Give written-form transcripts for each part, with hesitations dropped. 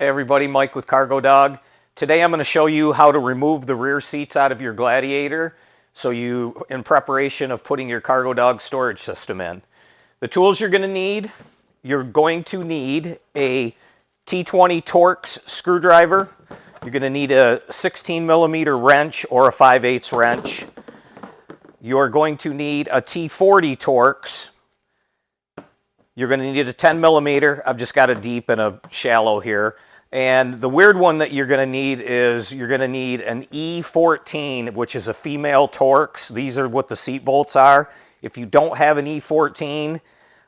Hey everybody, Mike with Cargo Dog. Today I'm going to show you how to remove the rear seats out of your Gladiator in preparation of putting your Cargo Dog storage system in. The tools you're going to need a T20 Torx screwdriver. You're going to need a 16mm wrench or a 5/8 wrench. You're going to need a T40 Torx. You're going to need a 10mm. I've just got a deep and a shallow here. And the weird one that you're going to need is an E14, which is a female Torx. These are what the seat bolts are. If you don't have an E14,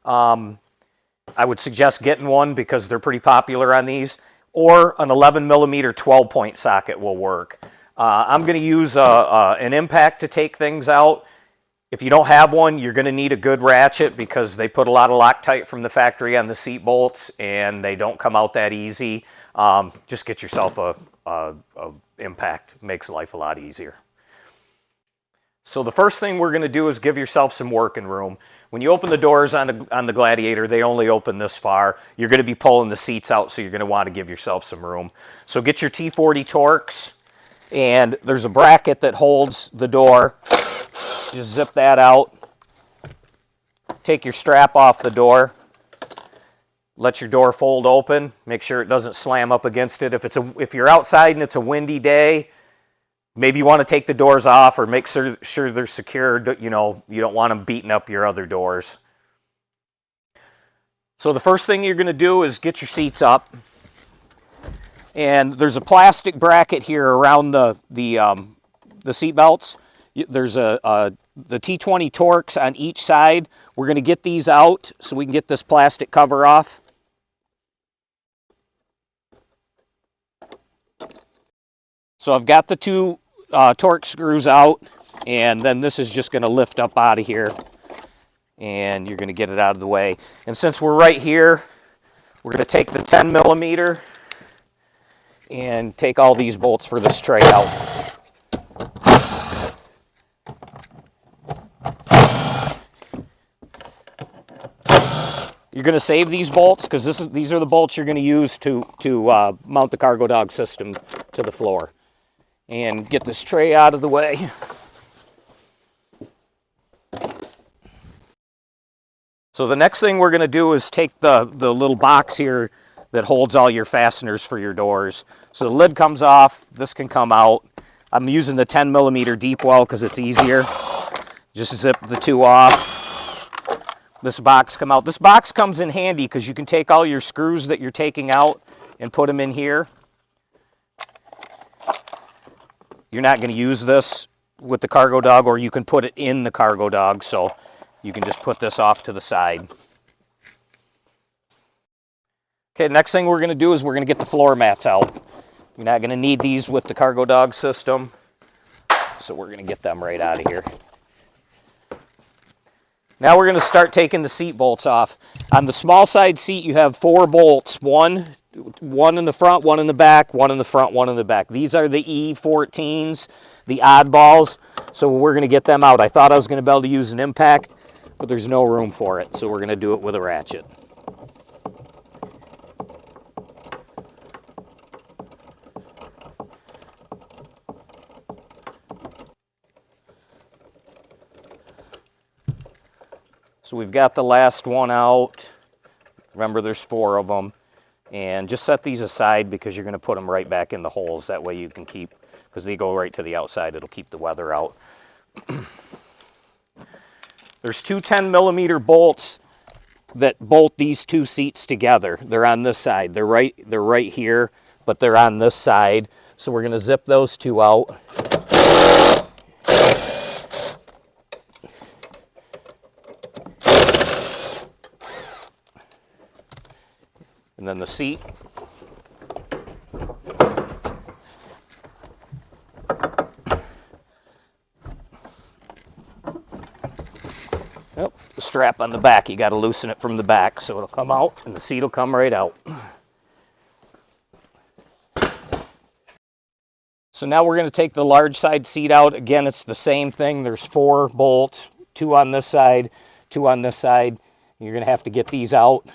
I would suggest getting one because they're pretty popular on these. Or an 11mm 12-point socket will work. I'm going to use an impact to take things out. If you don't have one, you're going to need a good ratchet because they put a lot of Loctite from the factory on the seat bolts and they don't come out that easy. Just get yourself a impact. Makes life a lot easier. So the first thing we're going to do is give yourself some working room. When you open the doors on the Gladiator, they only open this far. You're going to be pulling the seats out, so you're going to want to give yourself some room. So get your T40 Torx, and there's a bracket that holds the door. Just zip that out. Take your strap off the door. Let your door fold open. Make sure it doesn't slam up against it. If you're outside and it's a windy day, maybe you want to take the doors off or make sure they're secured. You know, you don't want them beating up your other doors. So the first thing you're going to do is get your seats up. And there's a plastic bracket here around the seat belts. There's the T20 Torx on each side. We're going to get these out so we can get this plastic cover off. So I've got the two Torx screws out, and then this is just going to lift up out of here, and you're going to get it out of the way. And since we're right here, we're going to take the 10mm and take all these bolts for this tray out. You're going to save these bolts because these are the bolts you're going to use to mount the Cargo Dog system to the floor. And get this tray out of the way. So the next thing we're going to do is take the little box here that holds all your fasteners for your doors. So the lid comes off, this can come out. I'm using the 10mm deep well because it's easier. Just zip the two off. This box come out. This box comes in handy because you can take all your screws that you're taking out and put them in here. You're not going to use this with the Cargo Dog, or you can put it in the Cargo Dog, so you can just put this off to the side. Okay, next thing we're going to do is we're going to get the floor mats out. You're not going to need these with the Cargo Dog system, so we're going to get them right out of here. Now we're going to start taking the seat bolts off. On the small side seat, you have 4 bolts. One in the front, one in the back, one in the front, one in the back. These are the E14s, the oddballs, so we're going to get them out. I thought I was going to be able to use an impact, but there's no room for it, so we're going to do it with a ratchet. So we've got the last one out. Remember, there's 4 of them. And just set these aside because you're going to put them right back in the holes. That way you can keep, because they go right to the outside, it'll keep the weather out. There's 2 10mm bolts that bolt these 2 seats together. They're on this side. They're right here, but they're on this side. So we're going to zip those 2 out. And then the seat. Oh, the strap on the back, you got to loosen it from the back so it'll come out and the seat will come right out. So now we're going to take the large side seat out. Again, it's the same thing. There's 4 bolts, 2 on this side, 2 on this side. You're going to have to get these out.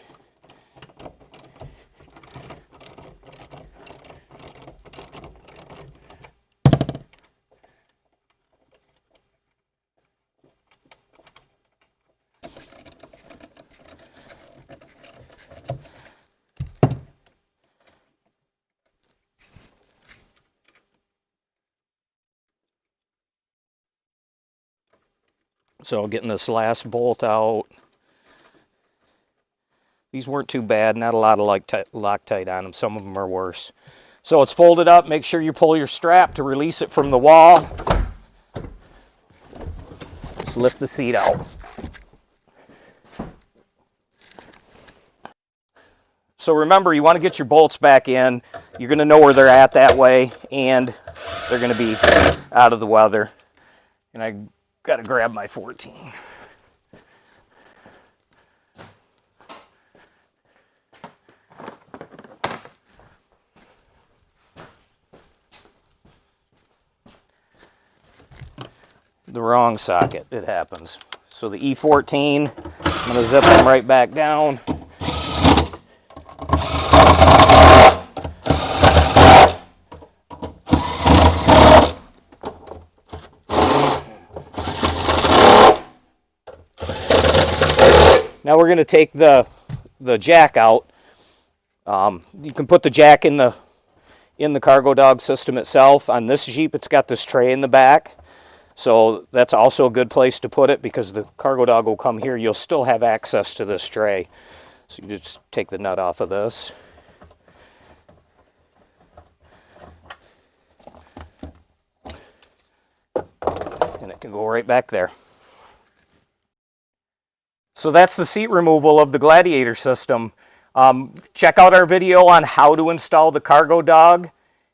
So getting this last bolt out. These weren't too bad, not a lot of Loctite on them. Some of them are worse. So it's folded up. Make sure you pull your strap to release it from the wall. Just lift the seat out. So remember, you want to get your bolts back in. You're going to know where they're at that way, and they're going to be out of the weather. And I got to grab my 14. The wrong socket, it happens. So the E14, I'm going to zip them right back down. Now we're going to take the jack out. You can put the jack in the Cargo Dog system itself. On this Jeep, it's got this tray in the back. So that's also a good place to put it because the Cargo Dog will come here. You'll still have access to this tray. So you just take the nut off of this. And it can go right back there. So that's the seat removal of the Gladiator system. Check out our video on how to install the Cargo Dog.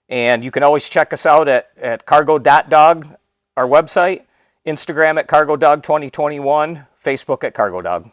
And you can always check us out at cargo.dog, our website, Instagram at CargoDog2021, Facebook at Cargo Dog.